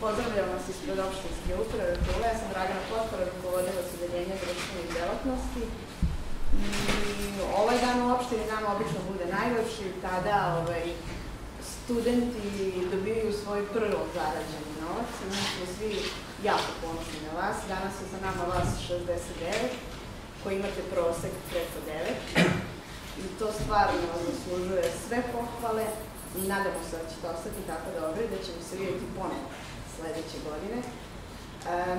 Pozdravljam vas ispred opštinske uprave Pula. Ja sam Dragana Potpora, rukovodilac odeljenja društvenih delatnosti. Ovaj dan u opštini nama obično bude najlepši, tada studenti dobijaju svoj prvo zarađeni novac. Mi smo svi jako ponosni na vas. Danas je za nama vas 69, koji imate prosek preko 9. I to stvarno zaslužuje sve pohvale i nadamo se da će to ostati tako dobro i da ćemo se vidjeti ponovo sledeće godine.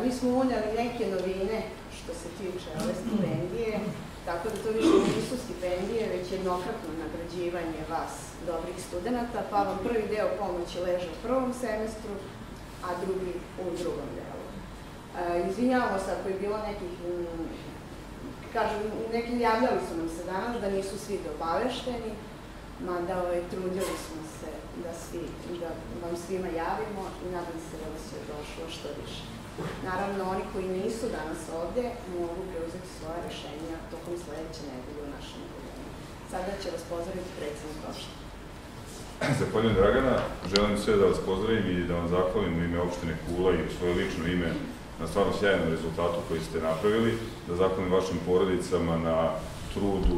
Mi smo unijeli neke novine što se tiče ove stipendije, tako da to više nisu stipendije, već jednokratno nagrađivanje vas, dobrih studenta, pa vam prvi deo pomoći leže u prvom semestru, a drugi u drugom delu. Izvinjavamo se ako je bilo nekih, kažem, neki javljali su nam se danas da nisu svi obavešteni, mada trudili smo se da vam svima javimo i nadam se da vas je došlo što više. Naravno, oni koji nisu danas ovde mogu preuzeti svoje rešenja tokom sledeće nedelje u našem programu. Sada će vas pozdraviti predsednik opštine. Zahvaljujem Dragana, želim sve da vas pozdravim i da vam zahvalim u ime opštine Kula i u svoje lično ime na stvarno sjajnom rezultatu koji ste napravili, da zahvalim vašim porodicama na trudu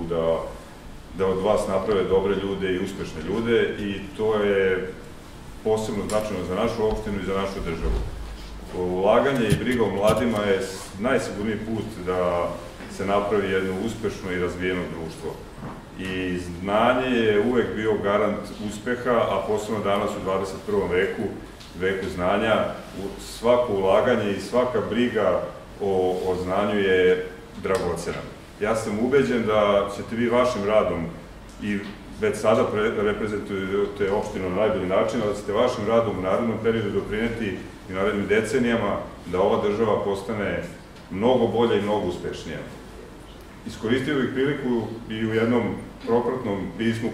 da od vas naprave dobre ljude i uspešne ljude i to je posebno značajno za našu opštinu i za našu državu. Ulaganje i briga o mladima je najsigurniji put da se napravi jedno uspešno i razvijeno društvo. I znanje je uvek bio garant uspeha, a posebno danas u 21. veku, veku znanja, svako ulaganje i svaka briga o znanju je dragocena. Ja sam ubeđen da ćete vi vašim radom i već sada reprezentujete opštinu na najbolji način, ali da ćete vašim radom u narednom periodu doprineti i narednim decenijama da ova država postane mnogo bolja i mnogo uspešnija. Iskoristio bih priliku i u jednom propratnom pismu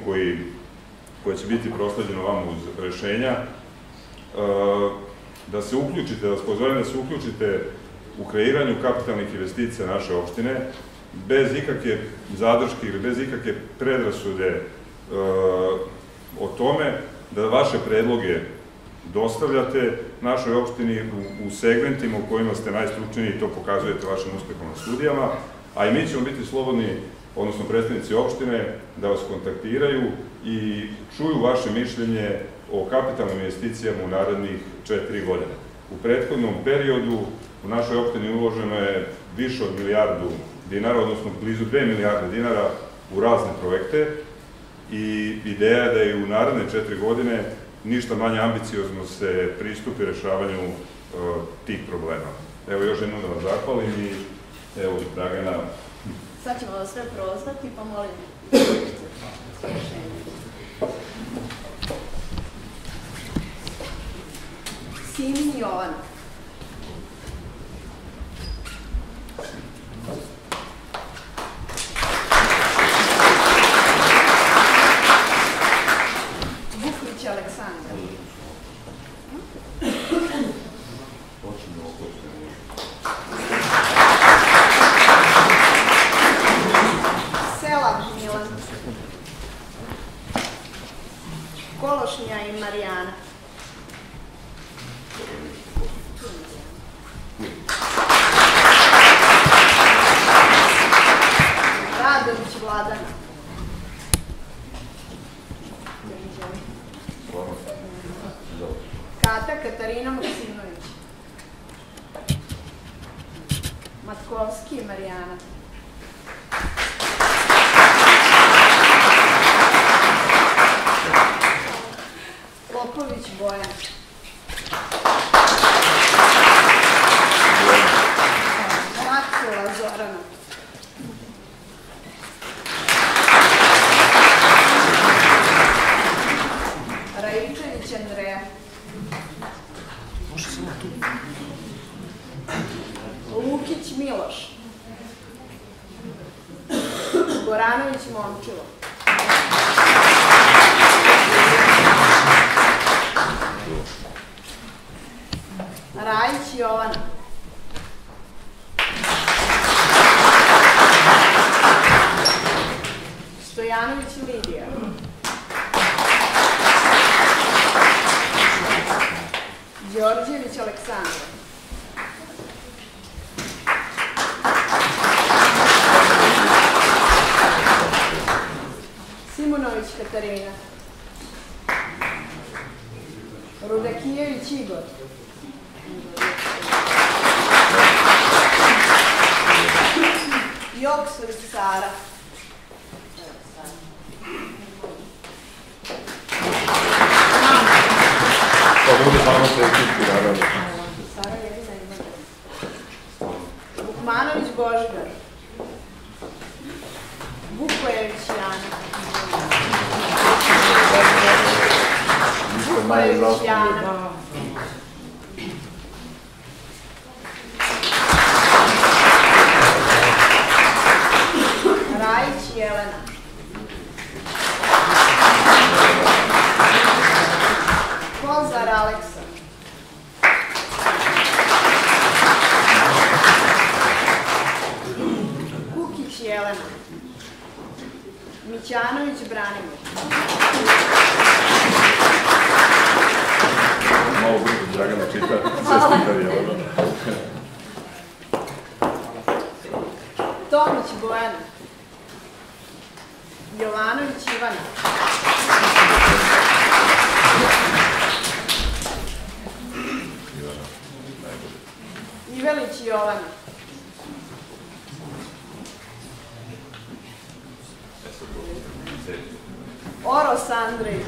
koje će biti prosleđeno vama uz rešenja, da se uključite, da vas pozovem da se uključite u kreiranju kapitalnih investicija naše opštine, bez ikakve zadrške ili bez ikakve predrasude o tome, da vaše predloge dostavljate našoj opštini u segmentima u kojima ste najstručniji i to pokazujete vašim uspehom na studijama, a i mi ćemo biti slobodni, odnosno predstavnici opštine, da vas kontaktiraju i čuju vaše mišljenje o kapitalnim investicijama u narednih 4 godine. U prethodnom periodu u našoj opštini uloženo je više od milijardu dinara, odnosno blizu 2 milijarde dinara u razne projekte i ideja je da i u naredne 4 godine ništa manje ambiciozno se pristupi rešavanju tih problema. Evo još jednom da vas zahvalim i evo i Dragana. Sad ćemo vas sve prozvati, pa molim rešenje. Simin Jovan. Vuklić Aleksandar. Selav Milan. Kološnja i Marijana. Radović Vladan. Kata Katarina Maksimović. Matkovski Marijana. Popović Bojan. Macula Zorana. Raičević Andreja. Lukić Miloš. Goranović Momčilo. Rajić Jovana. Stojanović Lidija. Đorđević Aleksandra. Simonović Katarina. Rudakijević Igor. Joksović Sara. Pa bude samo tehnički, naravno. Sara jedina ima. Vukmanović Božidar. Vukojević Jana. Vukojević Jana. Rajić Jelena. Kozar Aleksa. Kukić Jelena. Mićanović Branimir. Malo brzo Dragana čita, sve slikari, Jelena. Tomić Bojana. Jovanović Ivana. Ivelić Jovana. Oros Andrej.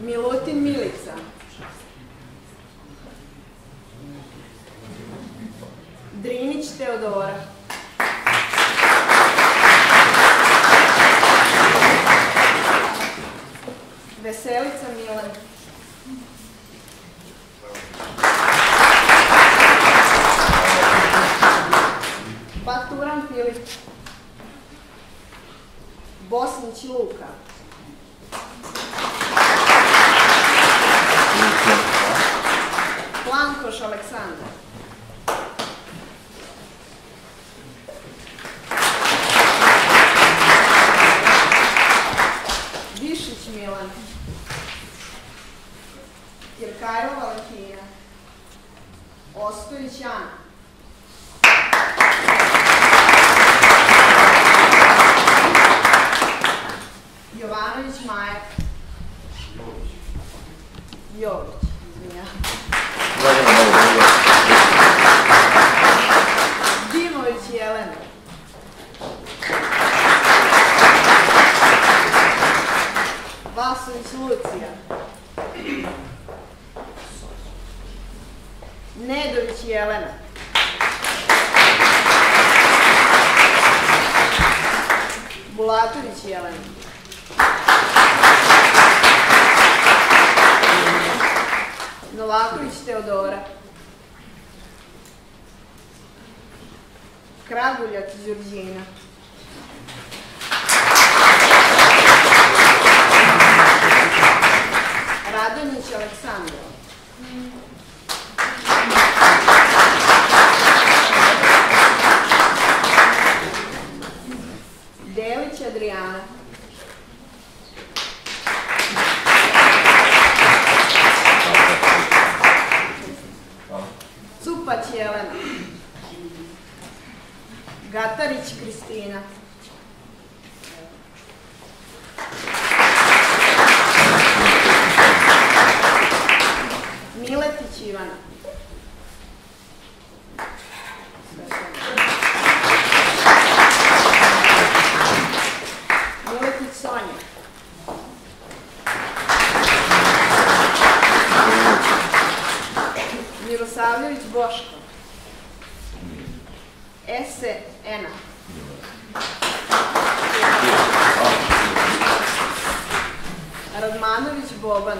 Milutin Milica. Drinić Teodora. Veselica Milan. Baturan Filip. Bosnić Luka. Plankoš Aleksandar. Višić Milan. Kirkajlo Valentina. Ostojić Ana. Jovanović Maja. Jović, izvinja. Dimović Jelena. Vasović Lucija. Nedović Jelena. Bulatović Jelena. Novaković Teodora. Kraguljak Đurđina. Radonjić Aleksandra. Delić Adriana. Cupać Jelena. Gatarić Kristina. Miletić Ivana. Miletić Sonja. Mirosavljević Boško. Ese Ena. Radmanović Boban.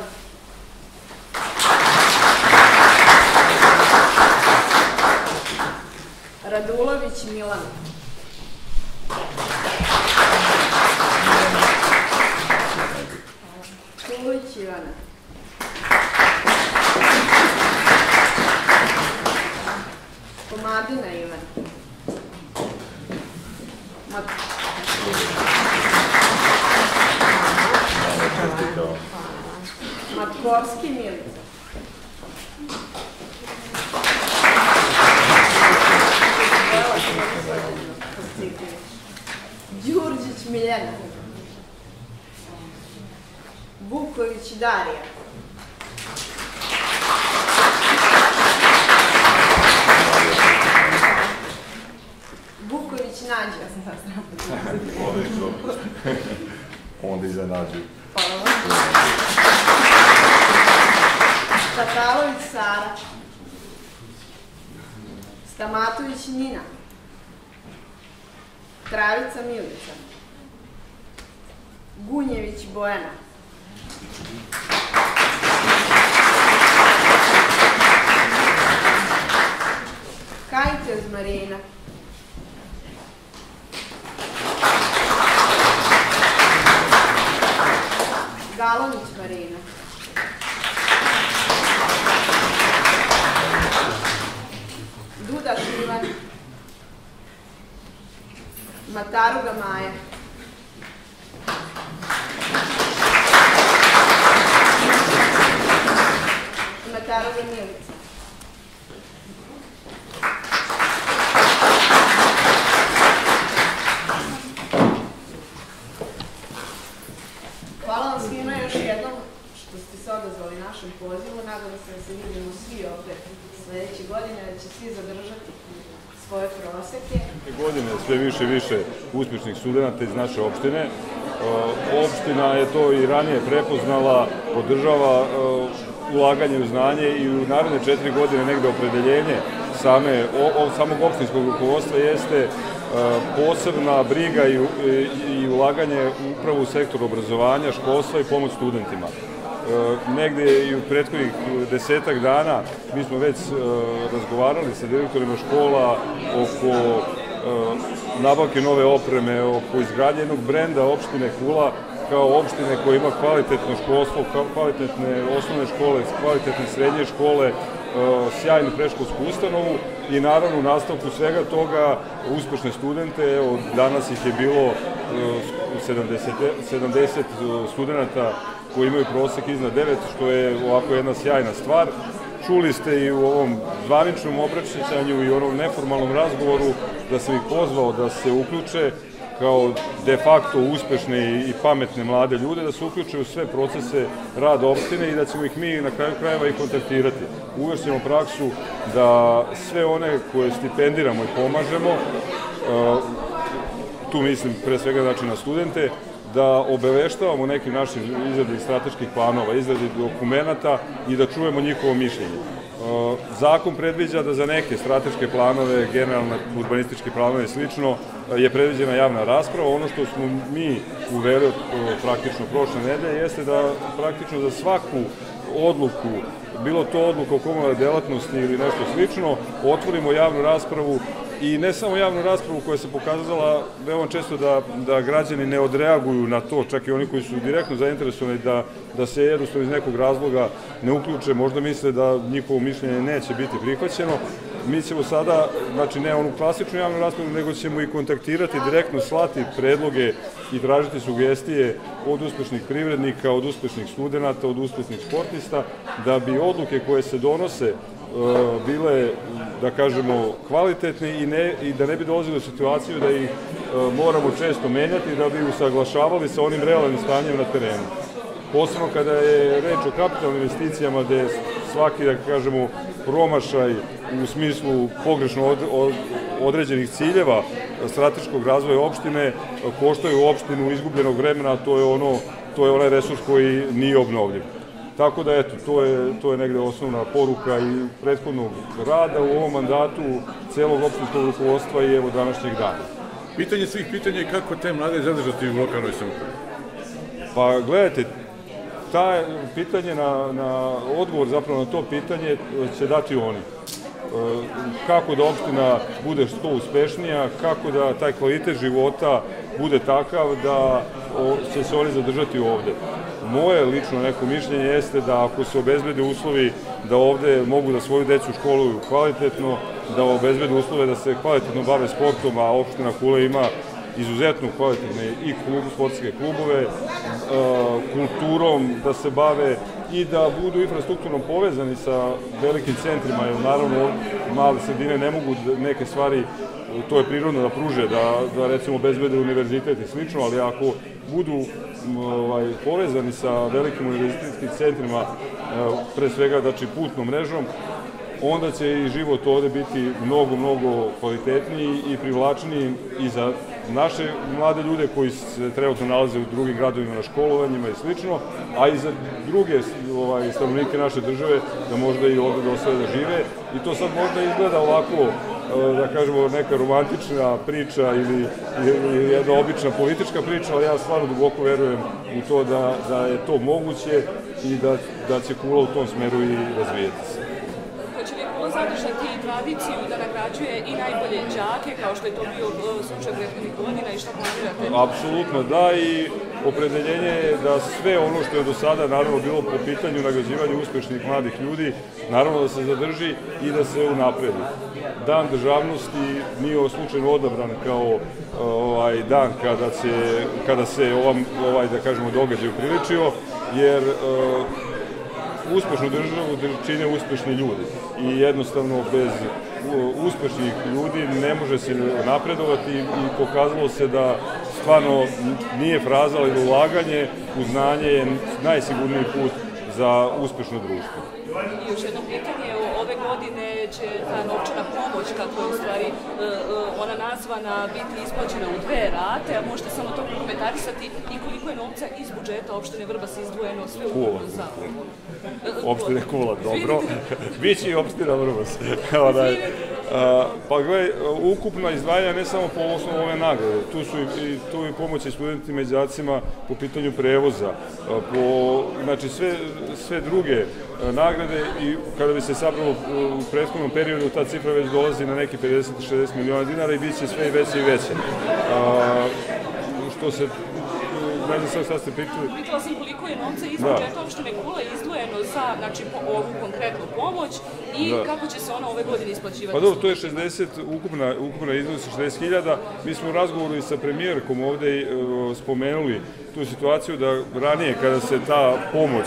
Radulović Milan. Kulić Ivana. Komadina Ivan. Matkovski Milica. Biljana. Vuković Darija. Vuković Nađa. Onda iznenađuju. Tatalović Sara. Stamatović Nina. Travica Milica. Gunjević Bojana. Kajtez Marina. Galonić Marina. Dudak Ivan. Mataruga Maja. Mataruga Milica. Hvala vam svima još jednom što ste se odazvali našem pozivu. Nadam se da se vidimo svi ovde sledeće godine, da će svi zadržati svoje proseke. Godine sve više i više uspješnih studenata iz naše opštine. Opština je to i ranije prepoznala, podržava ulaganje u znanje i u naredne 4 godine negde opredeljenje samog opštinskog rukovodstva jeste posebna briga i ulaganje upravo u sektor obrazovanja, školstva i pomoć studentima. Negde i u prethodnih 10-ak dana mi smo već razgovarali sa direktorima škola oko nabavke nove opreme, oko izgradnje jednog brenda opštine Kula kao opštine koja ima kvalitetno školstvo, kvalitetne osnovne škole, kvalitetne srednje škole, sjajnu predškolsku ustanovu i naravno u nastavku svega toga uspešne studente. Evo, danas ih je bilo 70 studenta koji imaju prosek iznad 9, što je ovako jedna sjajna stvar. Čuli ste i u ovom zvaničnom obraćanju i u onom neformalnom razgovoru da sam ih pozvao da se uključe kao de facto uspešne i pametne mlade ljude, da se uključe u sve procese rada opštine i da ćemo ih mi na kraju krajeva i kontaktirati. Uvešćemo praksu da sve one koje stipendiramo i pomažemo, tu mislim pre svega znači na studente, da obaveštavamo nekim našim izradi strateških planova, izradi dokumenata i da čujemo njihovo mišljenje. Zakon predviđa da za neke strateške planove, generalne urbanističke planove i slično, je predviđena javna rasprava. Ono što smo mi uveli praktično prošle nedelje jeste da praktično za svaku odluku, bilo to odluka o komunalnoj delatnosti ili nešto slično, otvorimo javnu raspravu. I ne samo javnu raspravu koja se pokazala veoma često da građani ne odreaguju na to, čak i oni koji su direktno zainteresovani da se jednostavno iz nekog razloga ne uključe, možda misle da njihovo mišljenje neće biti prihvaćeno. Mi ćemo sada, znači ne onu klasičnu javnu raspravu, nego ćemo i kontaktirati, direktno slati predloge i tražiti sugestije od uspešnih privrednika, od uspešnih studenta, od uspešnih sportista, da bi odluke koje se donose bile, da kažemo, kvalitetne i da ne bi dolazili u situaciju da ih moramo često menjati da bi usaglašavali sa onim realnim stanjem na terenu. Posebno kada je reč o kapitalnim investicijama gde svaki, da kažemo, promašaj u smislu pogrešno određenih ciljeva strateškog razvoja opštine koštaju opštinu izgubljenog vremena, a to je onaj resurs koji nije obnovljiv. Tako da, eto, to je negde osnovna poruka i prethodnog rada u ovom mandatu celog opštinskog rukovodstva i evo današnjeg dana. Pitanje svih pitanja je kako te mlade zadržati u lokalnoj samoupravi? Pa, gledajte, pitanje odgovor zapravo na to pitanje će dati oni. Kako da opština bude što uspešnija, kako da taj kvalitet života bude takav da će se oni zadržati ovde. Moje lično neko mišljenje jeste da ako se obezbede uslovi da ovde mogu da svoju decu školuju kvalitetno, da obezbede uslove da se kvalitetno bave sportom, a opština Kula ima izuzetno kvalitetne i sportske klubove, kulturom da se bave i da budu infrastrukturno povezani sa velikim centrima, jer naravno male sredine ne mogu neke stvari to je prirodno da pruže, da recimo obezbede univerzitet i slično, ali ako budu povezani sa velikim univerzitetskim centrima, pre svega znači putnom mrežom, onda će i život ovde biti mnogo kvalitetniji i privlačniji i za naše mlade ljude koji se trenutno nalaze u drugim gradovima na školovanjima i slično, a i za druge stanovnike naše države da možda i ovde dostave da žive. I to sad možda izgleda ovako, da kažemo, neka romantična priča ili jedna obična politička priča, ali ja stvarno duboko verujem u to da je to moguće i da će Kula u tom smeru i razvijeti se. Hoće li Kula zadržati tradiciju da nagrađuje i najbolje đake, kao što je to bio slučaj prethodnih godina i što planirate? Apsolutno da, i opredeljenje je da sve ono što je do sada naravno bilo po pitanju nagrađivanja uspešnih mladih ljudi, naravno da se zadrži i da se unapredi. Dan državnosti nije slučajno odabran kao dan kada se da kažemo, događaj upriličio, jer uspešnu državu čine uspešni ljudi i jednostavno bez uspešnih ljudi ne može se napredovati i pokazalo se da stvarno nije fraza, ali da ulaganje u znanje je najsigurniji put za uspešno društvo. I još jedno pitanje, ove godine će ta novčana pomoć, kako je u stvari ona nazvana, biti isplaćena u 2 rate, a možete samo to prokomentarisati i koliko je novca iz budžeta opštine Vrbas izdvojeno sve ukupno za ovo? Opštine Kula, dobro. Biće i opština Vrbas. Pa gledaj, ukupna izdvajanja ne samo po osnovu ove nagrade, tu je pomoć i studentima i đacima po pitanju prevoza, znači sve druge nagrade, i kada bi se sabralo u prethodnom periodu, ta cifra već dolazi na neki 50-60 miliona dinara i bit će sve i veće i veće. Što se, ne znam sad ste pitali. Pitala sam koliko je novca iz budžeta opštine Kula izdvojeno za, znači, ovu konkretnu pomoć i kako će se ona ove godine isplaćivati? Pa dobro, to je 60, ukupna iznos 60.000. Mi smo u razgovoru i sa premijerkom ovde spomenuli tu situaciju da ranije kada se ta pomoć,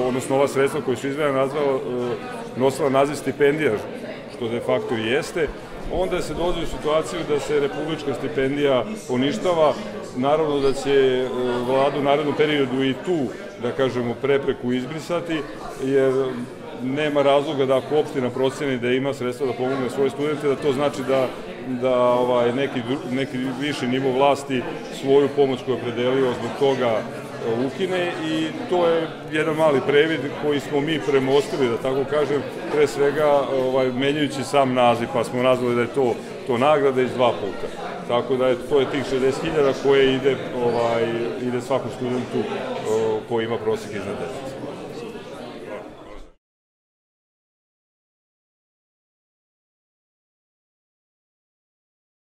odnosno ova sredstva koja su izdvojena nosila naziv stipendija, što de facto i jeste, onda se dolazi u situaciju da se republička stipendija poništava. Naravno da će vlada u narednom periodu i tu, da kažemo, prepreku izbrisati, jer nema razloga da ako opština proceni da ima sredstva da pomogne svoje studente, da to znači da neki viši nivo vlasti svoju pomoć koju je opredelio zbog toga ukine, i to je jedan mali previd koji smo mi premostili, da tako kažem, pre svega menjajući sam naziv, pa smo nazvali da je to nagrada iz 2 puta. Tako da to je tih 60.000 koje ide svakom studentu koji ima prosjek iznad 10.